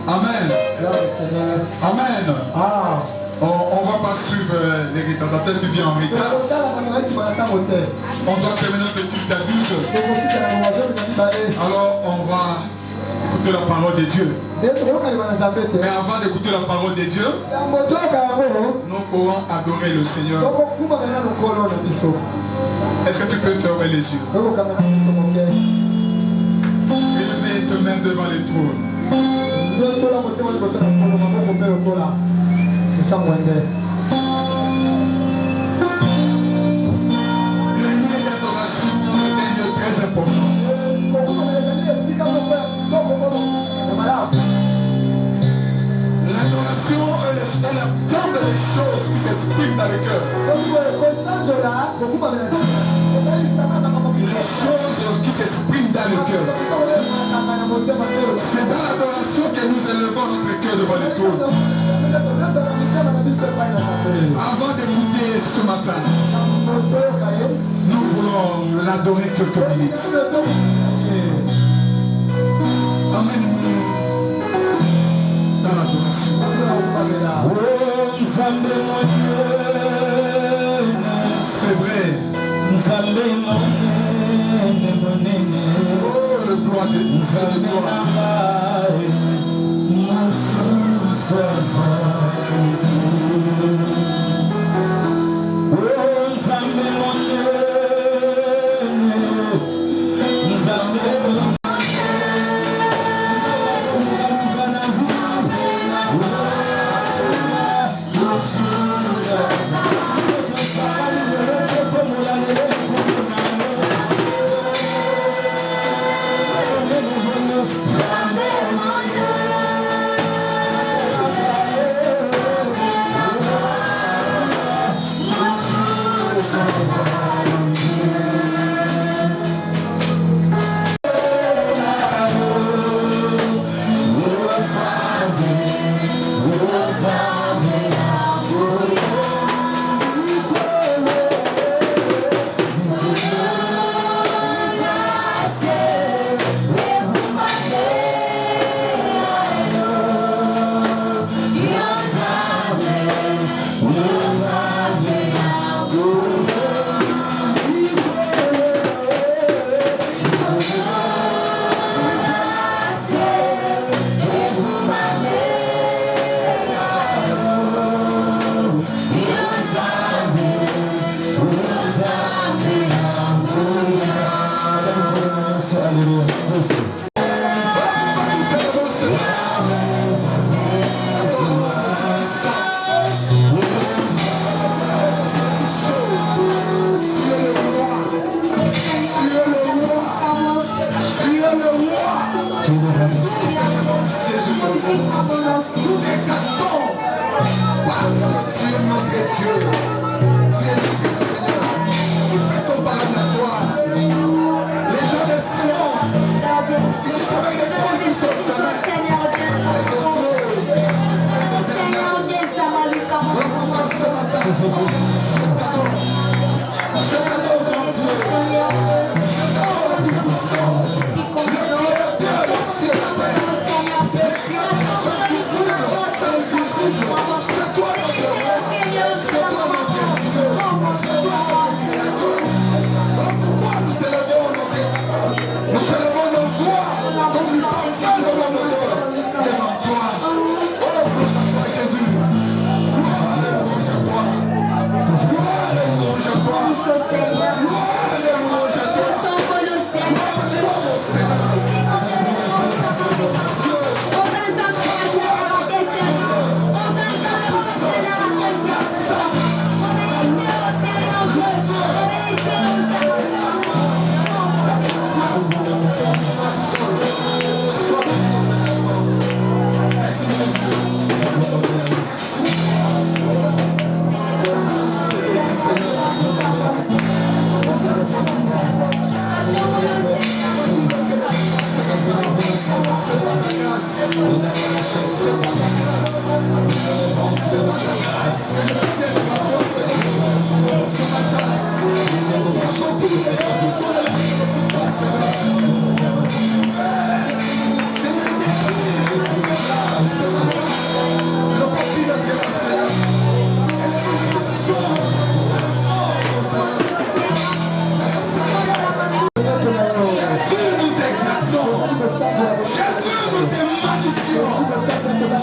Amen. Amen. On va pas suivre les retardateurs qui viennent en retard. On doit terminer ce culte à 12. Alors on va écouter la parole de Dieu. Mais avant d'écouter la parole de Dieu, nous pourrons adorer le Seigneur. Est-ce que tu peux fermer les yeux? Élevez tes mains devant les trônes. Le lieu d'adoration est un lieu très important. L'adoration est la somme des choses qui s'expriment dans le cœur. Les choses qui s'expriment dans le cœur. C'est dans l'adoration que nous élevons notre cœur devant le trône. Avant d'écouter ce matin, nous voulons l'adorer quelques minutes. Emmène-nous dans l'adoration. C'est vrai. Oh, le gloire de Dieu.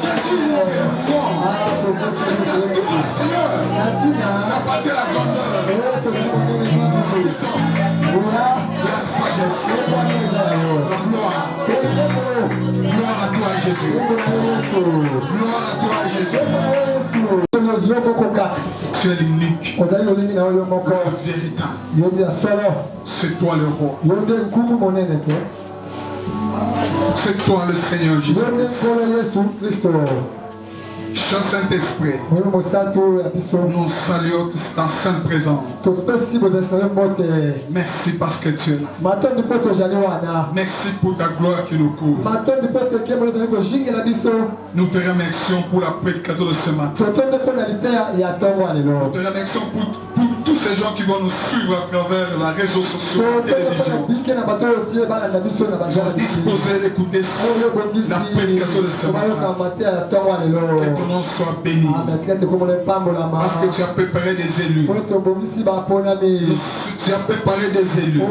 Jésus, nous vivons. C'est à toi, Seigneur. Ça appartient à la grandeur. La sagesse. La gloire. Gloire à toi, Jésus. Gloire à toi, Jésus. Tu es l'unique. Le véritable. C'est toi le roi. C'est toi le Seigneur Jésus. Cher Saint-Esprit, nous saluons ta sainte présence. Merci parce que tu es là. Merci pour ta gloire qui nous couvre. Nous te remercions pour la prédication de ce matin. Nous te remercions pour tous ces gens qui vont nous suivre à travers les réseaux sociaux, la télévision. Ils ont disposé d'écouter la prédication de ce matin. Que ton nom soit béni. Parce que tu as préparé des élus. Tu as préparé des élus.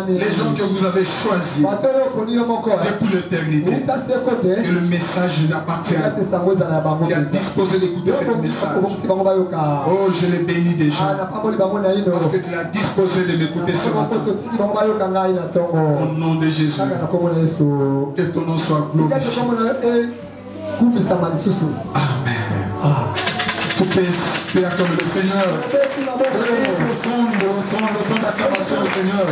Les gens que vous avez choisis depuis l'éternité. Et le message appartient. Tu as disposé d'écouter ce message. Oh, je les bénis déjà. Parce que tu l'as disposé de m'écouter ce matin. Au nom de Jésus. Que ton nom soit glorifié. Amen. Tu peux acclamer le Seigneur. Donnez le son d'acclamation au Seigneur.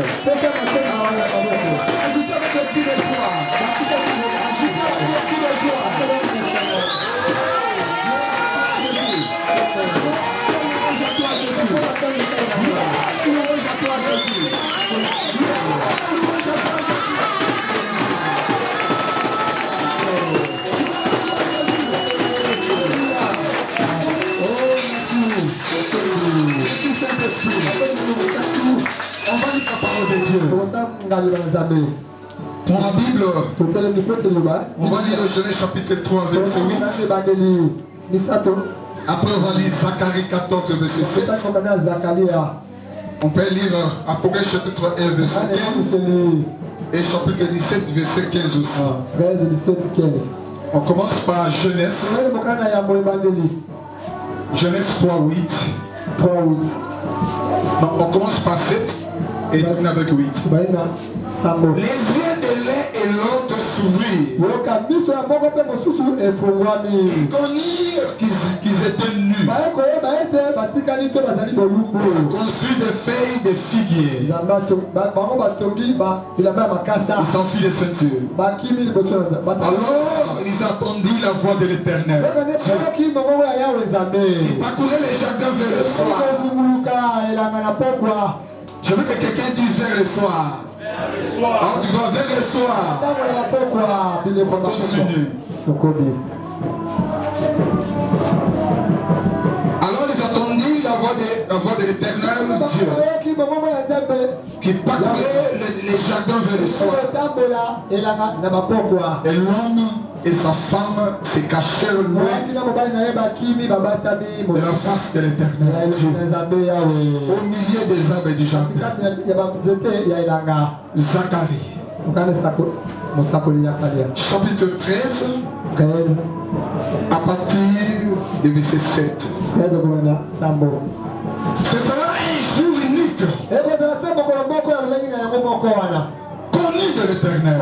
Ajoutez avec le cri de joie. Ajoutez avec le cri de joie. On va lire la parole de Dieu. Dans la Bible, on va lire le Genèse chapitre 3, verset 8. Après, on va lire Zacharie 14, verset 7. On peut lire Apocalypse chapitre 1, verset 15. Et chapitre 17, verset 15 aussi. 13, 17, 15. On commence par Genèse. Genèse 3, 8. 3, 8. Non, on commence par 7 et termine avec 8. Les yeux de l'un et l'autre s'ouvrirent. Ils connurent qu'ils étaient nus. Construit des feuilles de figuier. Ils s'enfuient des ceintures. Alors ils attendirent la voix de l'Éternel. Ils parcouraient les jardins vers le soir. Je veux que quelqu'un dise vers le soir. Alors tu vas vers le soir. Continue. Alors ils attendirent la voix de l'Éternel Dieu qui parcourait les jardins vers le soir. Et l'homme et sa femme se cachèrent loin de la face de l'Éternel Dieu, au milieu des arbres du jardin. Zacharie chapitre 13 à partir du verset 7. Ce sera un jour unique connu de l'Éternel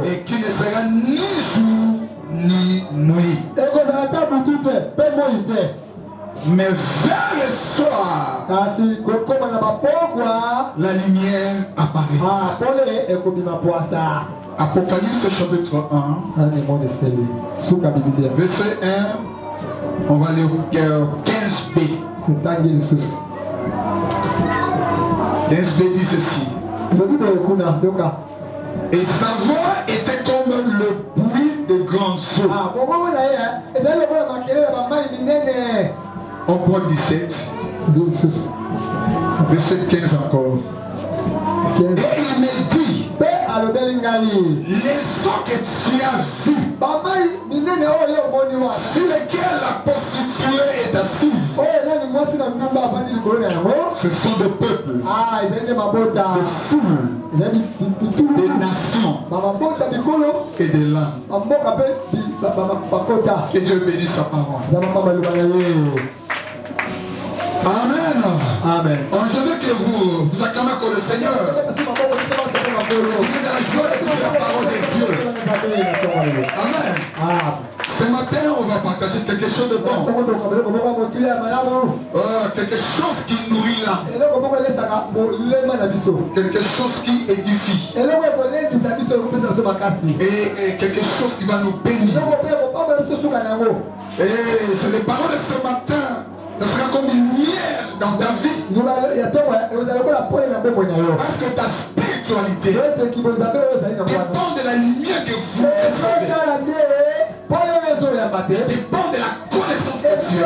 et qui ne sera ni jour ni nuit, mais vers le soir la lumière apparaît. Apocalypse chapitre 1 verset 1, on va lire 15b. 15b dit ceci. Et sa voix était comme le bruit de grands eaux. On voit 17. Verset 15 encore. Et il me dit, eaux que tu as vues, sur lesquelles la prostituée est assise, ce sont des peuples, des foules, des nations et des langues. Que Dieu bénisse sa parole. Amen. Amen. Je veux que vous acclamez comme le Seigneur. Vous êtes dans la joie d'écouter la parole de Dieu. Amen. Ce matin, on va partager quelque chose de bon. Quelque chose qui nourrit l'âme. Quelque chose qui édifie. Et quelque chose qui va nous bénir. Et c'est les paroles de ce matin. Ce sera comme une lumière dans ta vie. Parce que ta spiritualité dépend de la lumière que vous recevez. Dépend de la connaissance de Dieu.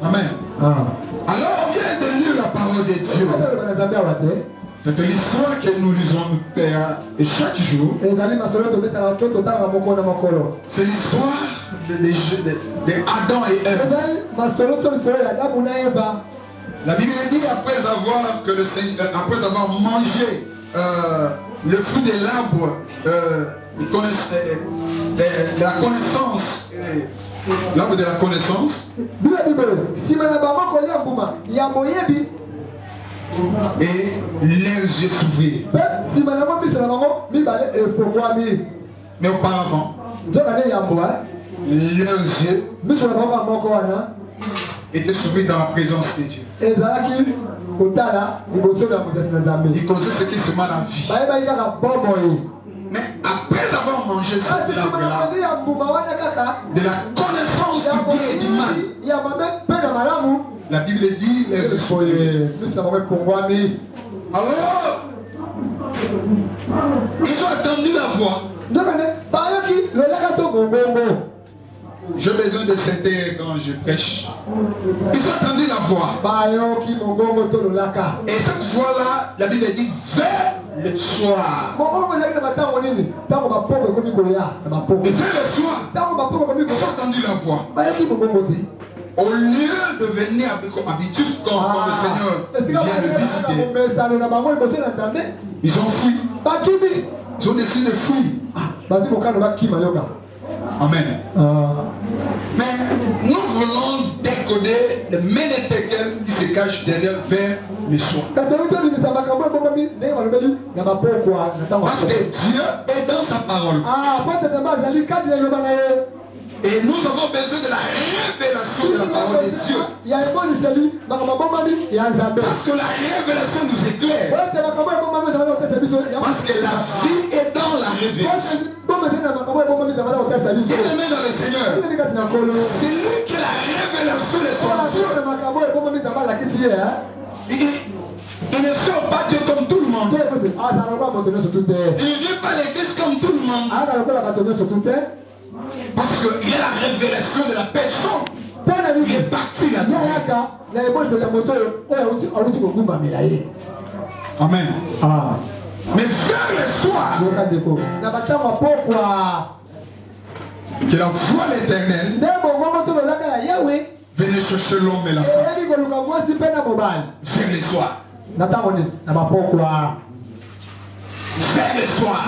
Amen. Alors on vient de lire la parole de Dieu. C'est l'histoire que nous lisons et chaque jour. C'est l'histoire d'Adam et Ève. La Bible dit après avoir mangé le fruit de l'arbre de la connaissance, l'arbre de la connaissance, et leurs yeux s'ouvrirent. Mais auparavant, leurs yeux étaient s'ouvrir dans la présence de Dieu. Ils connaissaient ce qui se met à la vie. Mais après avoir mangé cette arbre-là, de la connaissance du bien et du mal, la Bible dit les yeux s'ouvrirent. Alors, ils ont attendu la voix. J'ai besoin de s'aider quand je prêche. Ils ont entendu la voix. Et cette voix-là, la Bible dit vers le soir. Et vers le soir, ils ont entendu la voix. Au lieu de venir avec habitude quand le Seigneur vient le visiter, ils ont fui. Ils ont décidé de fuir. Amen. Mais nous voulons décoder le ménétekel qui se cache derrière vers le soir. Parce que Dieu est dans sa parole. Et nous avons besoin de la révélation de la parole de Dieu. Parce que la révélation nous éclaire. Parce que la vie est dans la révélation. Bien-aimé dans le Seigneur, c'est lui qui est la révélation de son Dieu. Il ne sort pas Dieu comme tout le monde. Il ne vient pas à l'église comme tout le monde. Parce qu'il est la révélation de la personne. Il est parti là-dedans. Amen. Mais vers le soir, que la voix de l'Éternel venait chercher l'homme et la femme. Vers le soir. Vers le soir.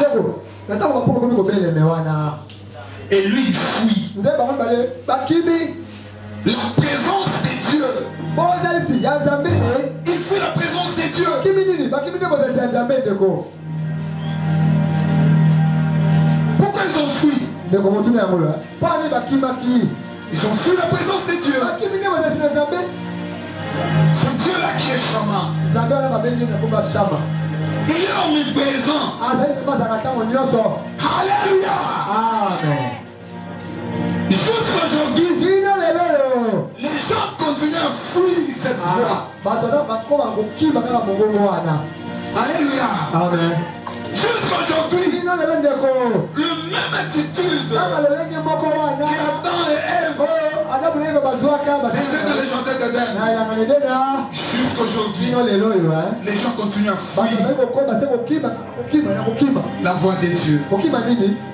Et lui il fuit. La présence de Dieu. Il fuit la présence de Dieu. Pourquoi ils ont fui? Ils ont fui la présence de Dieu. C'est Dieu là qui est chaman. Il est omniprésent. Alléluia. Amen. Jusqu'aujourd'hui, les gens continuent à fuir cette voie. Alléluia. Amen. Jusqu'aujourd'hui, le même attitude qui Adam et Ève dans les jardins d'Éden. Jusqu'aujourd'hui, les gens continuent à fuir la voix de Dieu,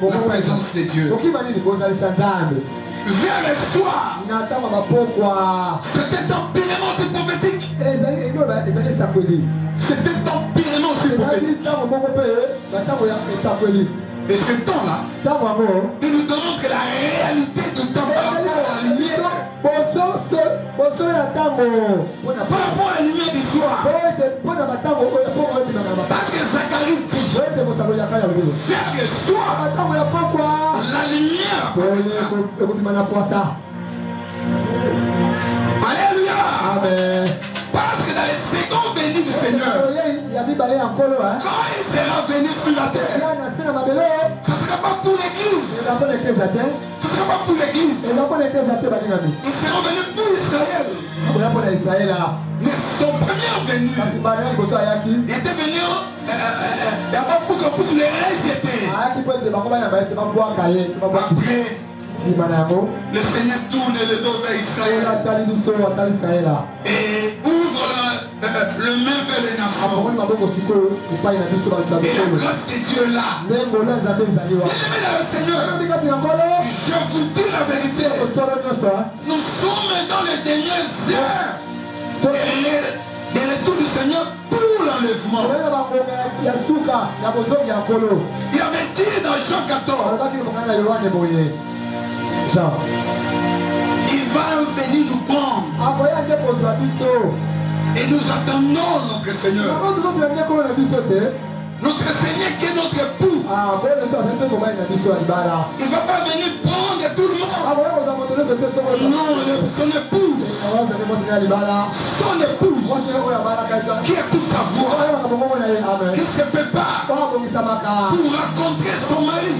la présence de Dieu. Vers le soir, c'était empirement si prophétique. C'était empirement si prophétique. Et ce temps-là, il nous demande que la réalité de temps par rapport à la lumière, par rapport à la lumière du soir, parce que Zacharie dit, vers le soir, la lumière. Alléluia. Amen. Parce que dans les secondes venues du Seigneur, quand il sera venu sur la terre, ce ne sera pas pour l'église. Ce ne sera pas pour l'église. Ils seront venus pour Israël. Mais son premier venu, il était venu d'abord pour que vous les rejetez. Après, le Seigneur tourne le dos vers Israël et ouvre le main vers les nations. Et la grâce de Dieu est là. Bien-aimés dans le Seigneur, je vous dis la vérité. Nous sommes dans les dernières heures et le retour du Seigneur pour l'enlèvement. Il avait dit dans Jean 14, il va venir nous prendre. Et nous attendons notre Seigneur. Notre Seigneur qui est notre époux. Il ne va pas venir prendre tout le monde. Non, son épouse. Son épouse. Qui écoute sa voix. Qui se prépare pour rencontrer son mari.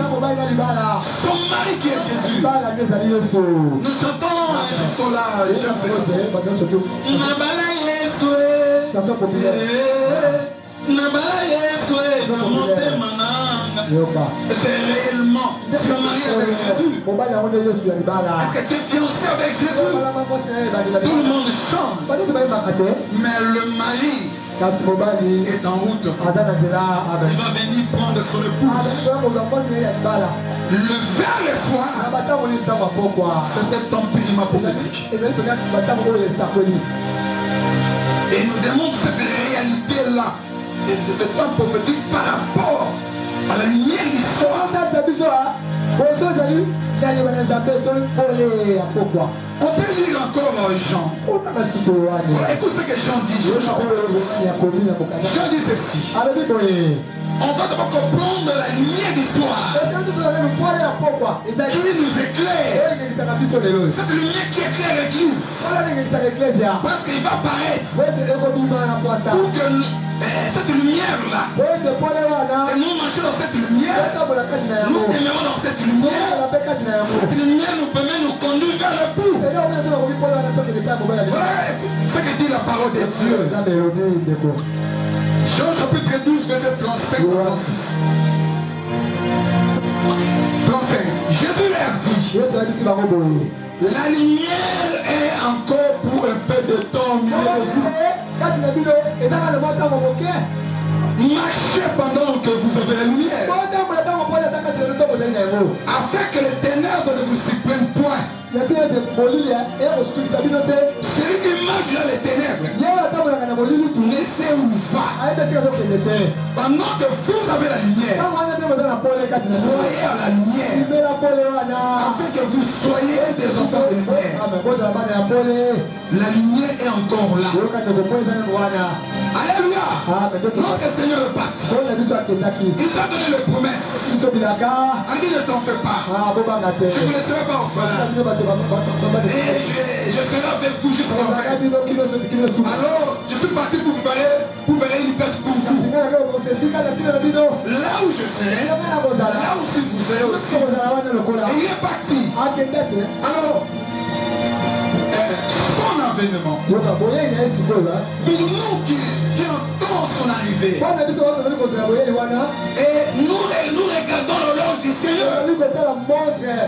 Son mari qui est Jésus. Nous chantons une chanson là. J'aime ces chansons. C'est réellement, tu es marié avec Jésus. Est-ce que tu es fiancé avec Jésus? Tout le monde chante. Mais le mari est en route. Il va venir prendre son épouse. Vers le soir, c'était empirement prophétique. Et nous démontre cette réalité-là et de ce temps prophétique par rapport à la lumière du soir. On peut lire encore Jean. Écoute ce que Jean dit. Jean dit ceci. On doit d'abord comprendre la lumière du soir qui nous éclaire. Cette lumière qui éclaire l'église. Parce qu'il va apparaître pour que cette lumière-là, et nous marchons dans cette lumière, nous demeurons dans cette lumière. Cette lumière nous permet de nous conduire vers le bout. Voilà ce que dit la parole de Dieu. Jean chapitre 12, verset 35 à 36. 35. Jésus leur dit, la lumière est encore pour un peu de temps au milieu de vous. Marchez pendant que vous avez la lumière, afin que les ténèbres ne vous suppriment point. Celui qui marche dans les ténèbres ne sait où va. Pendant que vous avez la lumière, croyez à la lumière, afin que vous soyez des enfants de lumière. La lumière est encore là. Alléluia. Notre Seigneur est parti. Il nous a donné les promesses. Il dit ne t'en fais pas. Je ne vous laisserai pas orphelin. Et je serai avec vous jusqu'en fin. Alors, je suis parti pour préparer une place pour vous. Là où je serai, là aussi vous serez aussi. Et il est parti. Alors, son avènement, pour nous qui entendons son arrivée, et nous regardons l'horloge du Seigneur,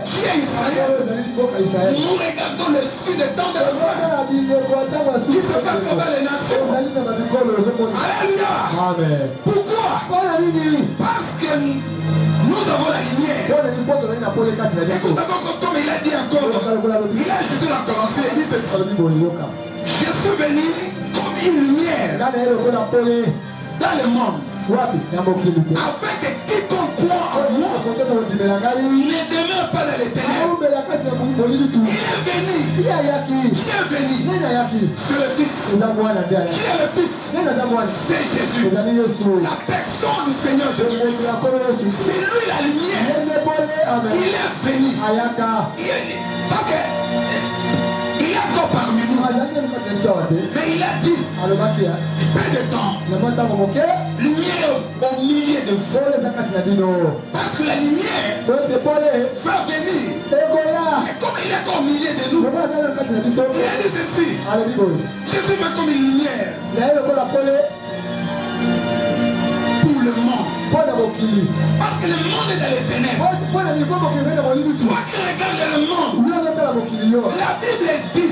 Qui est Israël? Nous regardons le sud des temps de la fin qui se fait à travers les nations. Alléluia. Amen. Pourquoi? Parce que nous avons la lumière. Écoute encore comme il a dit encore. Il a ajouté la commencée. Il dit ceci. Je suis venu comme une lumière dans le monde. Afin que quiconque croit en moi ne demeure pas dans les ténèbres. Il est venu. Qui est venu? C'est le Fils. Qui est le Fils? C'est Jésus. La personne du Seigneur Jésus. C'est lui la lumière. Il est venu. Il est encore parmi nous. Mais il a dit, peu de temps, lumière au milieu de vous. Parce que la lumière va venir. Mais comme il est au milieu de nous, il a dit ceci. Jésus veut comme une lumière pour le monde. Parce que le monde est dans les ténèbres. Toi qui regardes le monde, la Bible dit,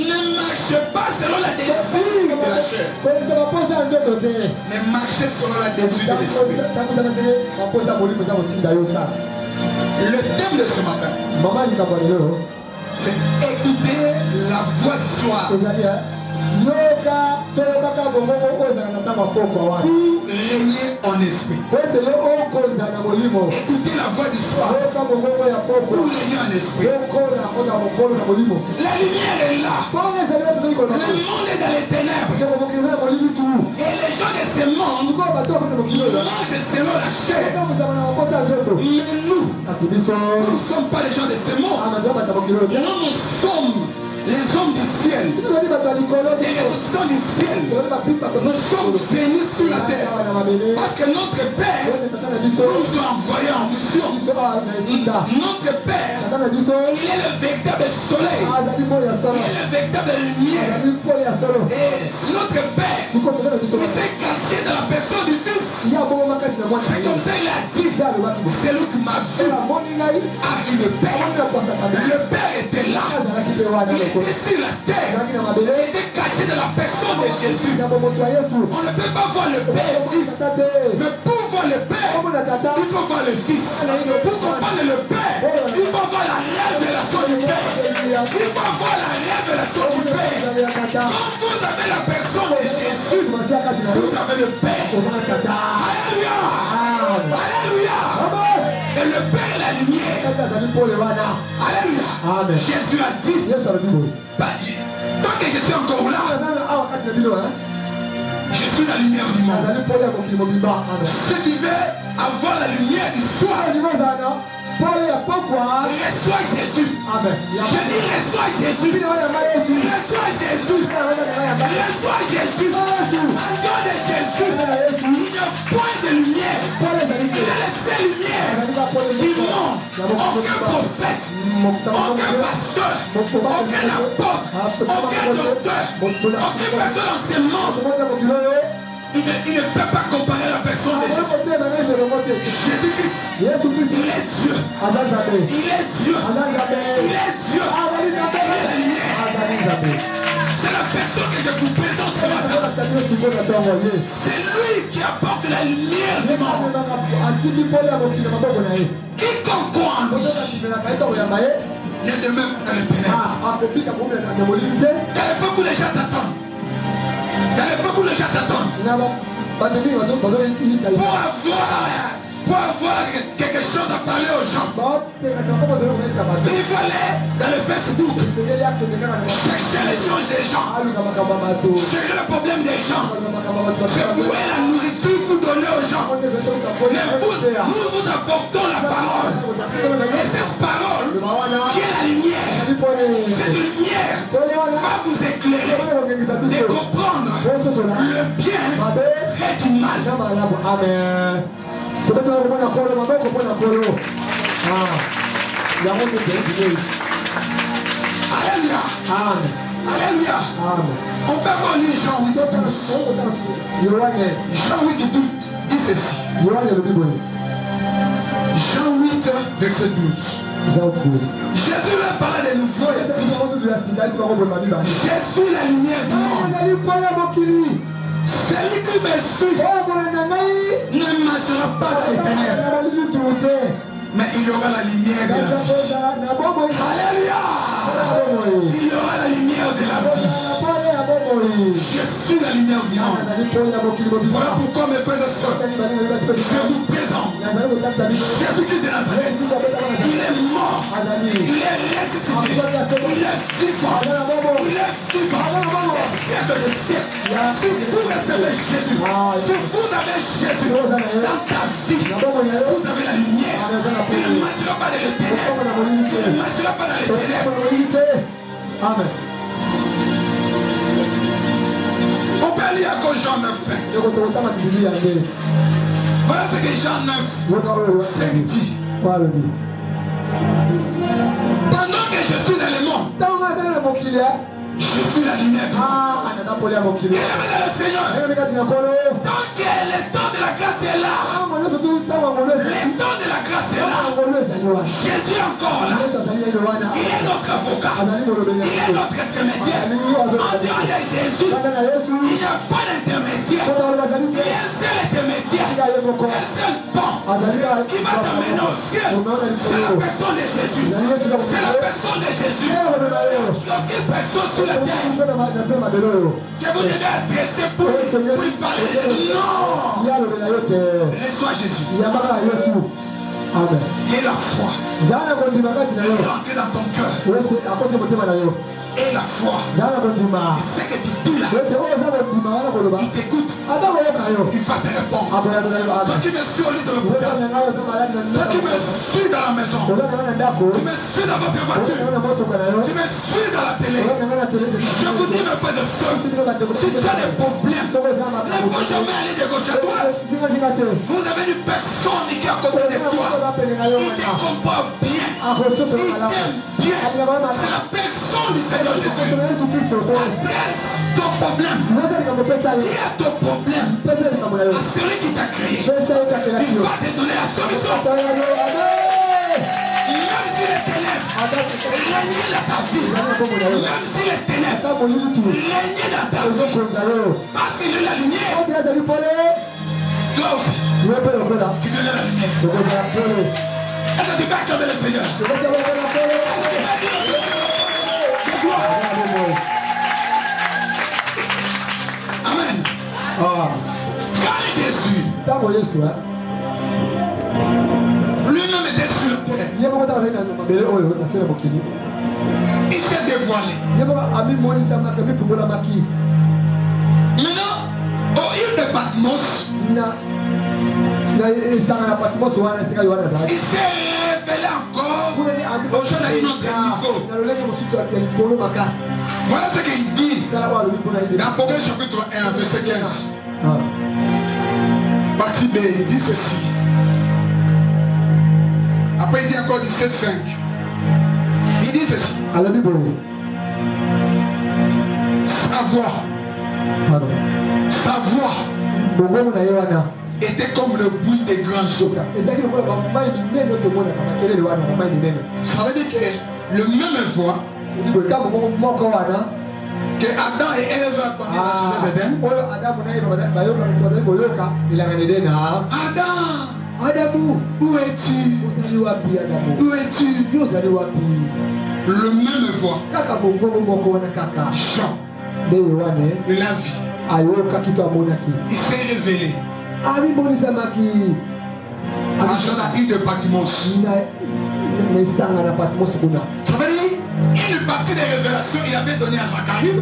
ne marche pas selon la désir de la chair, mais marchez selon la désir de l'esprit. Le thème de ce matin, c'est écouter la voix du soir. Pour régner en esprit. Écoutez la voix du soir. Pour régner en esprit. La lumière est là. Le monde est dans les ténèbres. Et les gens de ce monde mangent selon la chair. Mais nous ne sommes pas les gens de ce monde. Nous sommes les hommes du ciel, les ressortissants du ciel. Nous sommes venus sur la terre parce que notre Père nous a envoyés en mission. Notre Père, il est le véritable soleil, il est le véritable lumière. Et notre Père, il s'est caché dans la personne du Fils. C'est comme ça il a dit, c'est lui qui m'a vu, a vu le Père. Le Père était là. Il était sur la terre. Il était caché dans la personne de Jésus. On ne peut pas voir le Père vivre. Mais pour voir le Père, il faut voir le Fils. Pour comprendre le Père, il faut voir la révélation du Père. Il faut voir la révélation du Père. Quand vous avez la personne de Jésus, vous avez le Père. Alléluia. Alléluia. Et le Père est la lumière. Alléluia. Jésus a dit, tant que je suis encore là, je suis la lumière du monde. Si tu veux avoir la lumière du soir, reçois Jésus. Je dis reçois Jésus. Reçois Jésus. Reçois Jésus. En dehors de Jésus, il n'y a point de lumière. Il est la seule lumière du monde. Aucun prophète, aucun pasteur, aucun apôtre, aucun docteur, aucune personne dans ce monde. Il ne peut pas comparer la personne de Jésus. Jésus-Christ, il est Dieu. Il est Dieu. Il est Dieu. Il est la lumière. C'est la personne que je vous présente ce matin. C'est lui qui apporte la lumière du monde. Quiconque croit en lui ne demeure pas dans le ténèbres. Dans l'époque où les gens t'attendent. Dans l'époque où les gens t'attendent. Pour avoir quelque chose à parler aux gens, il faut aller dans le Facebook, chercher les choses des gens, chercher le problème des gens, c'est où est la nourriture pour donner aux gens. Mais nous vous apportons la parole, et cette parole qui est la lumière, cette lumière va vous éclairer de comprendre le bien et du mal. Amen. Alléluia. Alléluia. On peut voir les gens, oui. Jean 8 dit ceci. Jean 8 Écoute, verset 12. Jésus leur parlait des nouveaux et dit, je suis la lumière du monde. Celui qui me suit ne marchera pas dans les ténèbres, mais il aura la lumière de la vie. Alléluia! Il aura la lumière de la vie. Je suis la lumière du monde. Voilà pourquoi mes frères et sœurs, je vous présente Jésus-Christ de Nazareth. Il est mort, il est ressuscité, il est vivant, il est vivant. Des siècles. Si vous recevez Jésus, si vous avez Jésus dans ta vie, vous avez la lumière. Tu ne marcheras pas dans les ténèbres. Tu ne marcheras pas dans les ténèbres. Amen. On peut lire encore Jean 9:5. Voilà ce que Jean 9:5 dit. Pendant que je suis dans le monde, je suis la lumière du monde. Et le Seigneur, tant que le temps de la grâce est là, le temps de la grâce est là, Jésus est encore là. Il est notre avocat, il est notre intermédiaire. En dehors de Jésus, il n'y a pas d'intermédiaire. Il y a un seul intermédiaire, un seul pont qui va t'amener au ciel. C'est la personne de Jésus. C'est la personne de Jésus. Aucune personne sur la terre que vous devez adresser pour lui parler. Non! Reçois Jésus. Amen. Et la foi. Rentrer dans ton cœur. Et la foi. C'est que tu dis là. Il t'écoute. Il va te répondre. Toi qui me suis au lit de l'hôpital. Toi qui me suis dans la maison. Tu me suis dans votre voiture. Tu me suis dans la télé. Je vous dis mes frères et sœurs, si tu as des problèmes, ne faut jamais aller de gauche à droite. Vous avez une personne qui est à côté de toi. Il te comprend bien. Il t'aime bien. C'est la personne du Seigneur Jésus. Adresse ton problème. Qui a ton problème à celui qui t'a créé. Il va te donner la solution. Même si les ténèbres règnent dans ta vie, même si les ténèbres règnent dans ta vie, parce qu'il est la lumière, toi aussi, tu veux la lumière. Est-ce que tu vas acclamer le Seigneur? Amen. Quand Jésus lui-même était sur terre, il s'est dévoilé. Maintenant, au île de Patmos, il s'est révélé encore aux gens à un autre niveau. Voilà ce qu'il dit dans Apocalypse chapitre 1, verset 15. Partie B, il dit ceci. Après, il dit encore 17,5. Il dit ceci. Sa voix était comme le bruit des grands eaux. Ça veut dire que le même voix que Adam et Ève attendaient dans le jardin d'Éden. Adam, où es-tu? Où es-tu? Le même voix. Jean, la vie. Il s'est révélé. À Jean la île de Patmos. Ça veut dire une partie des révélations il avait donné à Zacharie.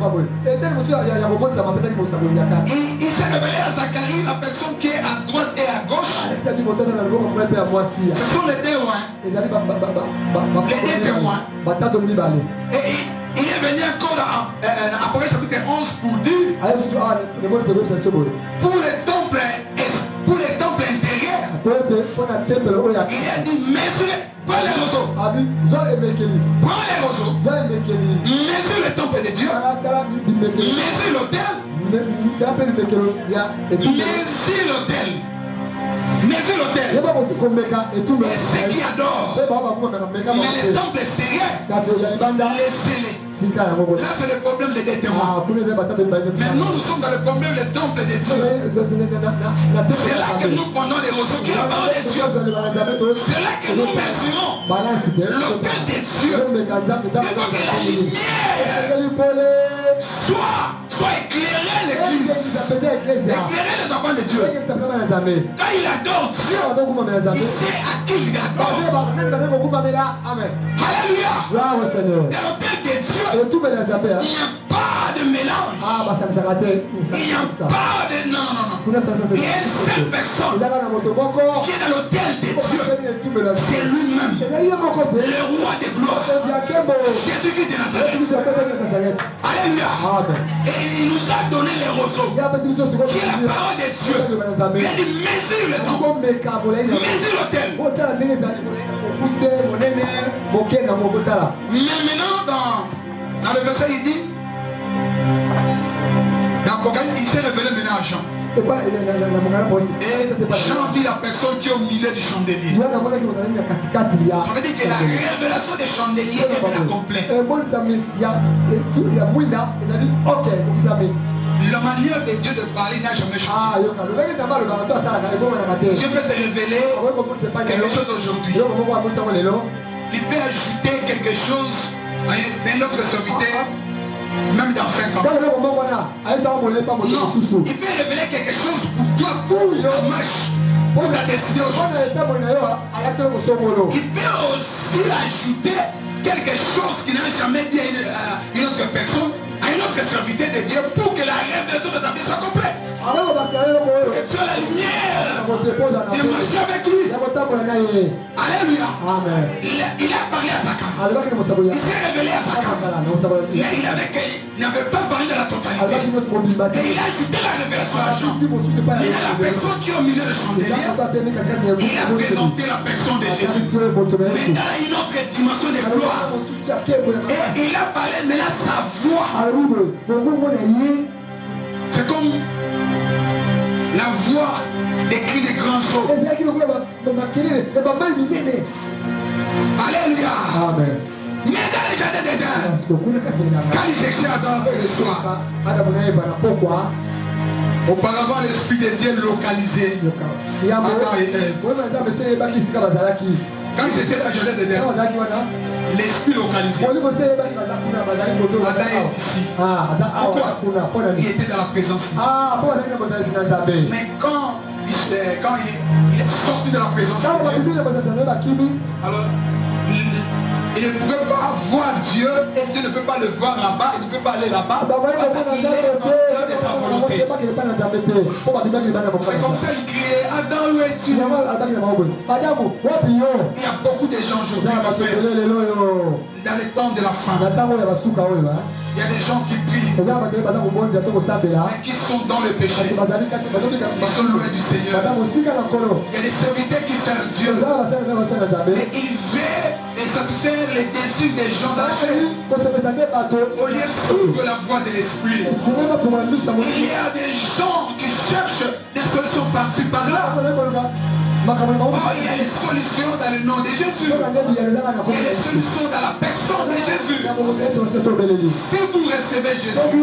Il s'est révélé à Zacharie, la personne qui est à droite et à gauche. Ce sont les témoins. Les deux témoins. Et il est venu encore dans Apocalypse chapitre 11 pour dire pour les temples intérieurs. Il a dit prends les roseaux. Prends les roseaux. Mesure le temple de Dieu. Mesure l'autel. Mesure l'autel. Mais c'est l'autel. Et ceux qui adorent. Mais les temples extérieurs, laissez-les. Là, c'est le problème des témoins. Mais nous sommes dans le problème des temples de Dieu. C'est là que nous prenons les roseaux qui est la parole de Dieu. C'est là que nous mesurons l'autel de Dieu. Il faut que la lumière soit éclairée l'église. Éclairer les enfants de Dieu. Quand il adore Dieu, il sait à qui il adore. Alléluia. Dans l'autel de Dieu, il n'y a pas de mélange. Il n'y a pas de... Non. Il y a une seule personne qui est dans l'autel de Dieu. C'est lui-même, le roi des gloires, Jésus-Christ de Nazareth. Alléluia. Et il nous a donné les roseaux, qui est la parole de Dieu. Il a dit, mesure le temps, mesure l'autel. Mais maintenant, dans le verset, il dit, dans l'Apocalypse, il s'est révélé maintenant à Jean. Et Jean vit la personne qui est au milieu du chandelier. Ça veut dire que la révélation des chandeliers est bien complète. La manière de Dieu de parler n'a jamais changé. Dieu peut te révéler quelque chose aujourd'hui. Il peut ajouter quelque chose d'un autre serviteur, même dans 5 ans. Non, il peut révéler quelque chose pour toi, pour ta marche, pour ta décision aujourd'hui. Il peut aussi ajouter quelque chose qui n'a jamais dit à une autre personne, à une autre serviteur de Dieu, pour que la révélation de ta vie soit complète. Et tu as la lumière de marcher avec lui. Alléluia. Il a parlé à Zacharie. Il s'est révélé à Zacharie. Mais il n'avait pas parlé de la totalité. Et il a ajouté la révélation à Jean. Il a la personne qui est au milieu de chandelier. Il a présenté la personne de Jésus. Mais dans une autre dimension de gloire. Et il a parlé maintenant sa voix. C'est comme la voix des cris des grands eaux. Alléluia. Amen. Mais dans les jardins d'Éden, quand il cherchait Adam le soir, auparavant l'Esprit de Dieu localisé Adam et Ève. Quand ils étaient dans le jardin d'Éden, l'Esprit localisé. Adam est ici. Pourquoi? Il était dans la présence de Dieu. Mais quand il est sorti de la présence de Dieu, alors il ne pouvait pas voir Dieu et Dieu ne peut pas le voir là-bas, il ne peut pas aller là-bas parce qu'il est en dehors de sa volonté. C'est comme ça qu'il criait, Adam, où es-tu? Il y a beaucoup de gens aujourd'hui dans les temps de la fin. Il y a des gens qui prient mais qui sont dans le péché. Ils sont loin du Seigneur. Il y a des serviteurs qui servent Dieu. Mais ils veulent satisfaire les désirs des gens dans la chair. Au lieu de suivre la voie de l'Esprit. Il y a des gens qui cherchent des solutions par-ci par-là. Oh, il y a les solutions dans le nom de Jésus. Il y a les solutions dans la personne de Jésus. Si vous recevez Jésus,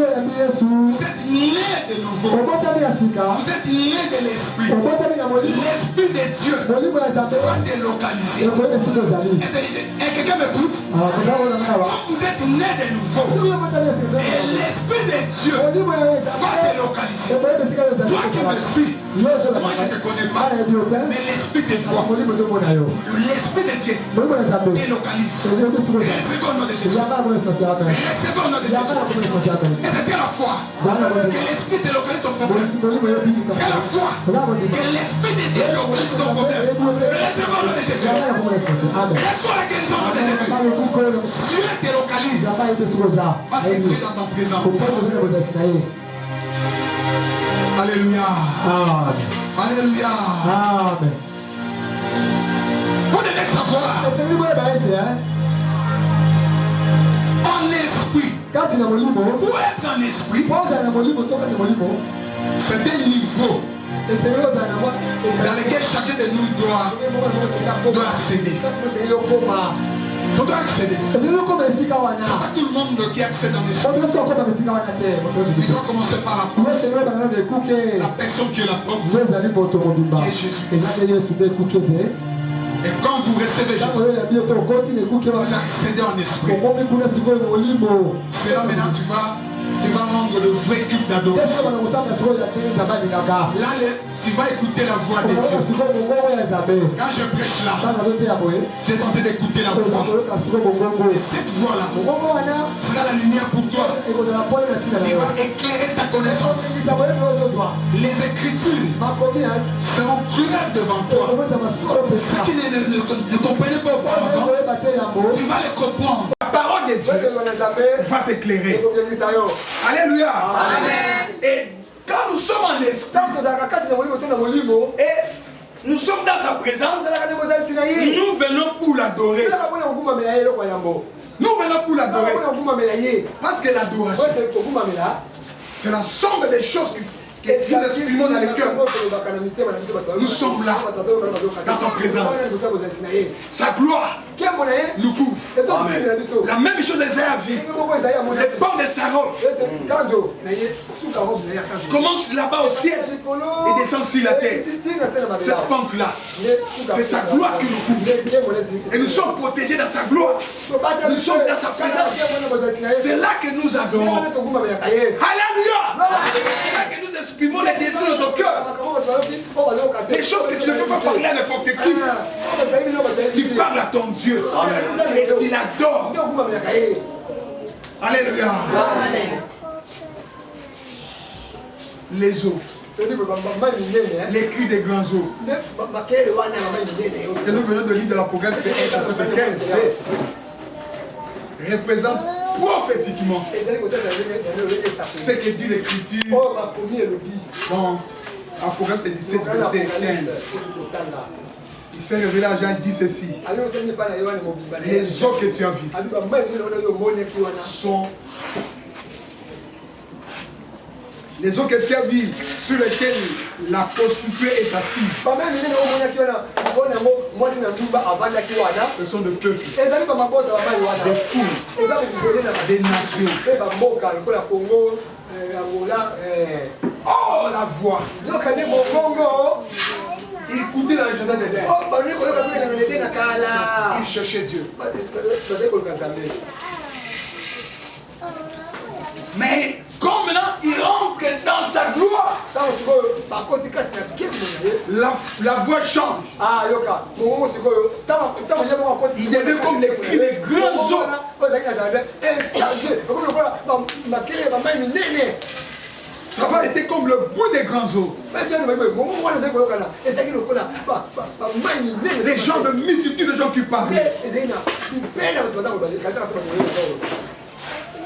vous êtes né de nouveau. Vous êtes né de l'Esprit. L'Esprit de Dieu va te localiser. Et quelqu'un m'écoute? Quand vous êtes né de nouveau, et l'Esprit de Dieu va te localiser. Toi qui me suis, moi je ne te connais pas, mais l'Esprit de foi, l'Esprit de Dieu délocalise. Recevez au nom de Jésus. Recevez au nom de Jésus. Et c'est la foi que l'Esprit délocalise ton problème. C'est la foi que l'Esprit de Dieu localise ton problème. Recevez au nom de Jésus. Reçois la guérison au nom de Jésus. Dieu te localise parce que tu es dans ton présence. Alléluia. Alléluia. Amen. Vous devez savoir en esprit. Pour être en esprit, c'est un niveau dans lesquels chacun de nous doit accéder. On doit accéder. Ce n'est pas tout le monde qui accède dans l'esprit. Tu dois commencer par la porte. La personne qui est la porte, qui est Jésus-Christ. Et quand vous recevez Jésus, vous accédez en esprit. C'est là maintenant tu vas rendre le vrai culte d'adoration. Là, tu vas écouter la voix de Dieu. Quand je prêche là, tu es tenté d'écouter la voix. Et cette voix-là sera la lumière pour toi. Il va éclairer ta connaissance. Les Écritures seront claires devant toi. Ceux qui ne comprenaient pas auparavant, tu vas les comprendre. La parole de Dieu va t'éclairer. Alléluia. Amen. Et quand nous sommes en esprit et nous sommes dans sa présence, nous venons pour l'adorer. Nous venons pour l'adorer. Parce que l'adoration, c'est l'ensemble des choses qui nous exprimons dans le cœur. Nous sommes là, dans sa présence. Sa gloire nous couvre. Amen. La même chose Isaïe a vu. Les bords de sa robe commence là-bas au ciel et descend sur la terre. Cette pente-là, c'est sa gloire qui nous couvre. Et nous sommes protégés dans sa gloire. Nous sommes dans sa présence. C'est là que nous adorons. Alléluia. C'est là que nous exprimons les désirs de ton cœur. Des choses que tu ne peux pas parler à n'importe qui. Tu parles à ton Dieu. Et tu l'adores. Alléluia. Les eaux. Les cris des grands eaux. Et nous venons de lire de l'Apocalypse 1 chapitre 15. Représente prophétiquement ce que dit l'Écriture dans Apocalypse 17 verset 15. Il s'est révélé à Jean, il dit ceci. Les eaux que tu as vues sont les eaux que tu as vues sur lesquelles la prostituée est assise. Ce sont des peuples, des foules, des nations. Oh, la voix! Il écoutait dans le jardin d'Éden. Il cherchait Dieu. Mais comme maintenant il rentre dans sa gloire, la voix change. Il devient comme les cris des grands eaux. Ça va être comme le bout des grands eaux. Les gens de multitude de gens qui parlent.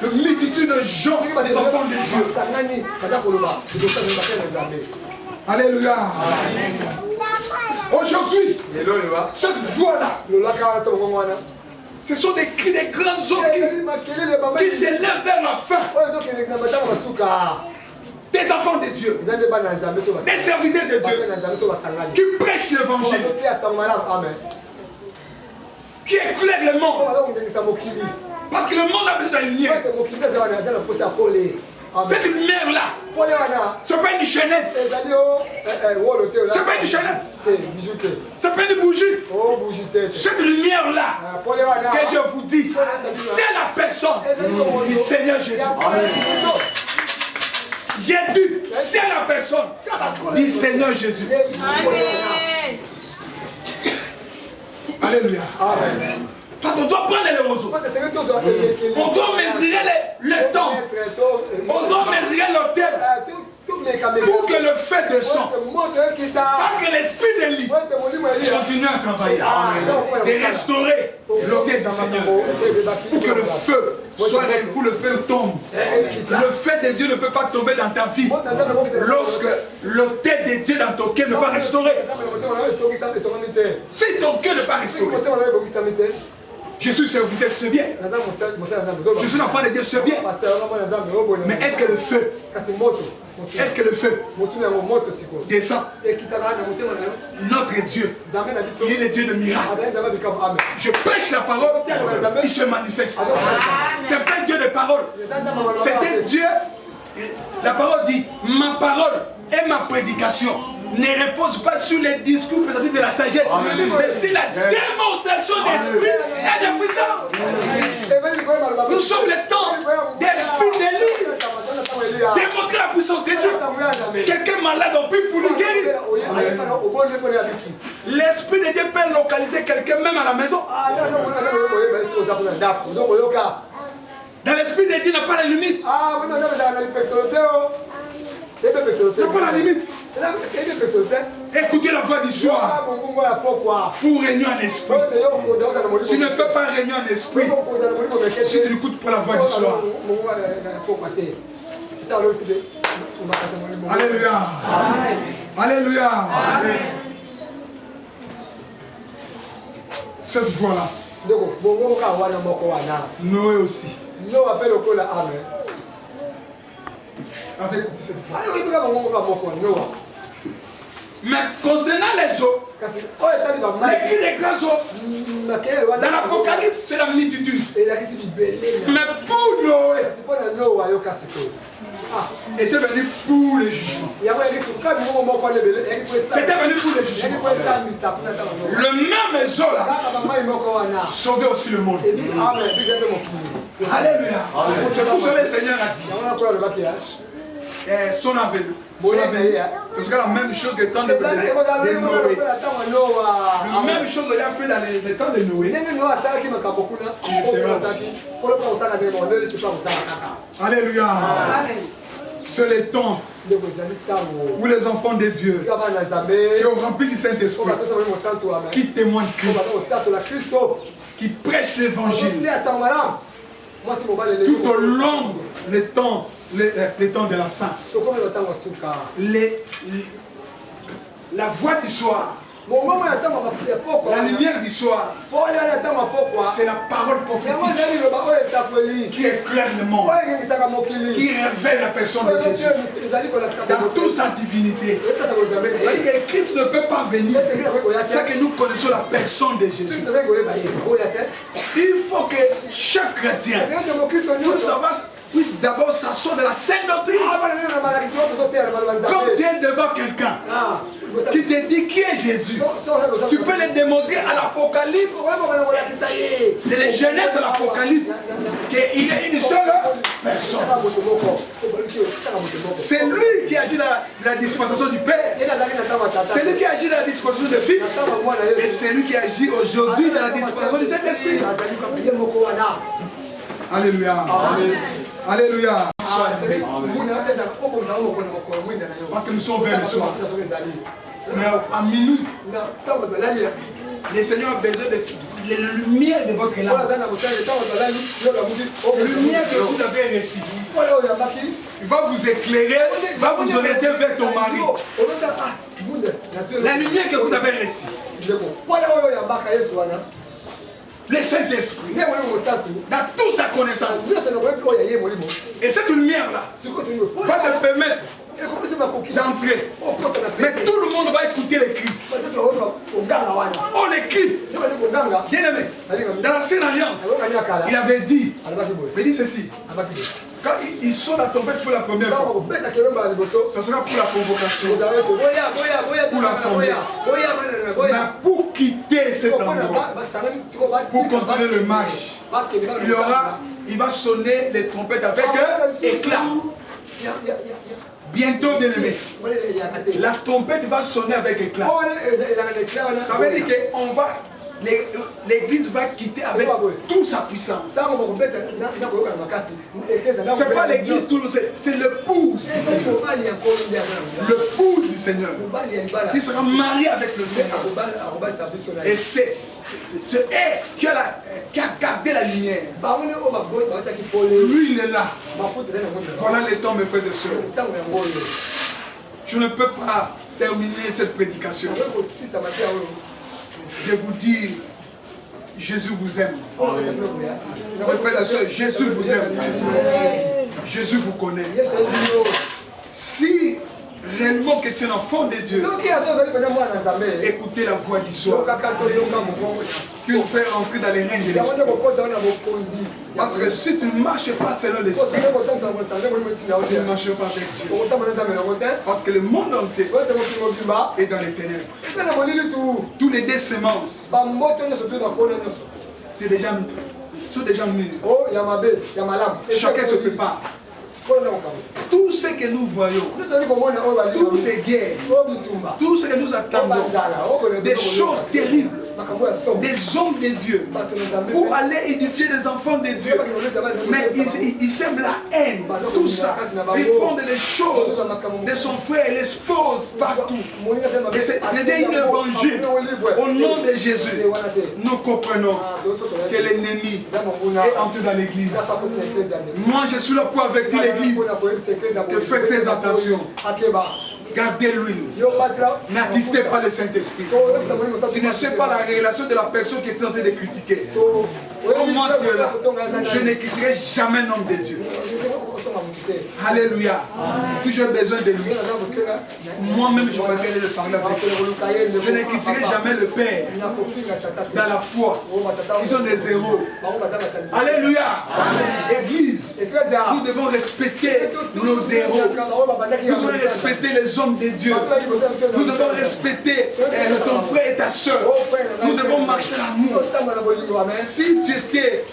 De multitude de gens, des enfants de Dieu. Alléluia. Aujourd'hui, cette voix-là, ce sont des cris des grands eaux qui s'élèvent vers la fin. Des enfants de Dieu, des serviteurs de Dieu, qui prêchent l'évangile, qui éclairent le monde. Parce que le monde a besoin de la lumière. Cette lumière-là, ce n'est pas une chaînette. Ce n'est pas une chaînette. Ce n'est pas une bougie. Cette lumière-là, que je vous dis, c'est la personne du Seigneur Jésus. J'ai dit, c'est la personne du Seigneur Jésus. Amen. Alléluia. Amen. Parce qu'on doit prendre les roseaux. On doit mesurer le temps. On doit mesurer le temps. Pour que le feu descende. Parce que l'esprit de lui continue à travailler. Et restaurer l'autel du Seigneur. Pour que le feu soit réglé, pour le feu tombe. Le feu de Dieu ne peut pas tomber dans ta vie lorsque l'autel de Dieu dans ton cœur ne pas restaurer. Si ton cœur n'est pas restauré, Je suis serviteur, c'est bien. Je suis l'enfant de Dieu, c'est bien. Mais est-ce que le feu, est-ce que le feu descend? Notre Dieu, il est le Dieu de miracles. Je prêche la parole, il se manifeste. C'est pas un Dieu de parole. C'est un Dieu. La parole dit, ma parole et ma prédication ne repose pas sur les discours présentés de la sagesse, mais sur la démonstration d'esprit et de puissance. Nous sommes le temps d'esprit d'Élie. Démontrer la puissance de Dieu. Quelqu'un malade, on peut pour le guérir. L'esprit de Dieu peut localiser quelqu'un même à la maison. Dans l'esprit de Dieu n'a pas de limite. Il n'a pas la limite. Écoutez la voix du soir pour régner en esprit. Tu ne peux pas régner en esprit si tu écoutes pour la voix du soir. Alléluia. Alléluia. Cette voix-là. Noé aussi. Avec cette voix. Mais concernant les eaux, les cris des grands eaux, dans l'Apocalypse, c'est la multitude. Mais pour Noé, c'était venu pour le jugement. C'était venu pour le jugement. Le même eau là, sauver aussi le monde. Alléluia. C'est pour ça que le Seigneur a dit. Son aveu. Ce sera la même chose que le temps de Noé. La même chose qu'il a fait dans le temps de Noé. Alléluia. C'est le temps où les enfants de Dieu qui ont rempli du Saint-Esprit, qui témoignent Christ, qui prêchent l'évangile tout au long du temps. Les temps de la fin. La voix du soir, la lumière du soir, c'est la parole prophétique qui éclaire le monde, qui révèle la personne de Jésus dans toute sa divinité. C'est-à-dire que Christ ne peut pas venir sans que nous connaissions la personne de Jésus. Il faut que chaque chrétien puisse savoir. Oui, d'abord, ça sort de la sainte doctrine. Quand tu es devant quelqu'un qui te dit qui est Jésus, tu peux le démontrer à l'Apocalypse, les Genèse de l'Apocalypse, qu'il y a une seule personne. C'est lui qui agit dans la dispensation du Père. C'est lui qui agit dans la dispensation du Fils. Et c'est lui qui agit aujourd'hui dans la dispensation du Saint-Esprit. Alléluia. Amen. Alléluia. Parce que nous sommes vers le soir. Mais à minuit, le Seigneur a besoin de la lumière de votre âme. La lumière que vous avez reçue. Il va vous éclairer, il va vous orienter vers ton mari. La lumière que vous avez reçue. Le Saint-Esprit, dans toute sa connaissance. Et cette lumière-là va te permettre d'entrer. Mais tout le monde va écouter les cris. Oh, les cris. Bien aimé, dans l'ancienne alliance, il avait dit, ceci. Quand il sonne la trompette pour la première fois, ça sera pour la convocation, pour l'assemblée. Mais pour quitter cet endroit, pour continuer le marche, il va sonner les trompettes avec éclat. Bientôt, bien-aimé, la trompette va sonner avec éclat. Ça veut dire qu'on va... L'église va quitter avec toute sa puissance. C'est pas l'église tout le c'est l'épouse du Seigneur. L'épouse du Seigneur qui sera mariée avec le Seigneur. Et c'est qui a gardé la lumière. Lui il est là. Voilà les temps, mes frères et sœurs. Je ne peux pas terminer cette prédication de vous dire, Jésus vous aime. Mes frères et sœurs, Jésus vous aime. Jésus vous connaît. Si réellement que tu es un enfant de Dieu, écoutez la voix du soir qui vous fait rentrer dans les règnes de l'esprit. Parce que si tu ne marches pas selon l'esprit, tu ne marches pas avec Dieu. Parce que le monde entier est dans les ténèbres. Tous les deux semences, c'est déjà mis. Sont déjà mis. Chacun se prépare. Tout ce que nous voyons, toutes ces guerres, tout ce que nous attendons, des choses terribles, des hommes de Dieu, pour aller édifier les enfants de Dieu. Mais ils sèment la haine, tout ça. Ils prennent les choses de son frère et les posent partout. Et c'est un évangile. Au nom de Jésus, nous comprenons que l'ennemi est entré dans l'église. Moi, je suis là pour avertir l'église que faites très attention. Gardez l'huile. N'attistez pas le Saint-Esprit. Tu ne sais pas la relation de la personne qui est en train de critiquer. Comment tu es là? Je ne critiquerai jamais l'homme de Dieu. Alléluia. Si j'ai besoin de lui, moi-même je vais aller le parler avec lui. Je ne critiquerai jamais le Père dans la foi. Ils sont des héros. Alléluia. Église, nous devons respecter nos héros. Nous devons respecter les hommes de Dieu. Nous devons respecter ton frère et ta soeur. Nous devons marcher l'amour. Si tu étais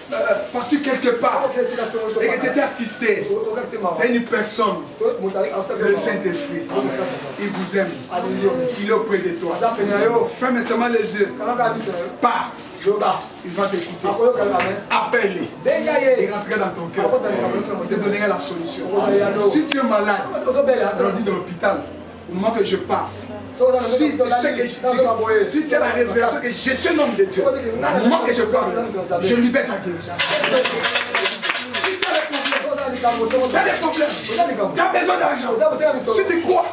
parti quelque part et que tu étais attesté, c'est une personne, le Saint-Esprit. Il vous aime. Il est auprès de toi. Ferme seulement les yeux. Pars. Il va t'écouter. Appelle-les. Et rentrer dans ton cœur. Il te donnera la solution. Si tu es malade, on dit dans l'hôpital, au moment que je pars, si tu sais que si tu as la révélation que je suis un homme de Dieu, au moment que je parle, je libère ta guérison. Tu as des problèmes, tu as besoin d'argent. Si tu crois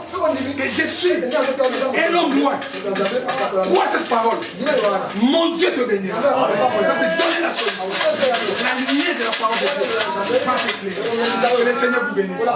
que je suis un homme loin, crois cette parole. Mon Dieu te bénira. Il va te donner la solution. La lumière de la parole de Dieu va t'éclairer. Que le Seigneur vous bénisse.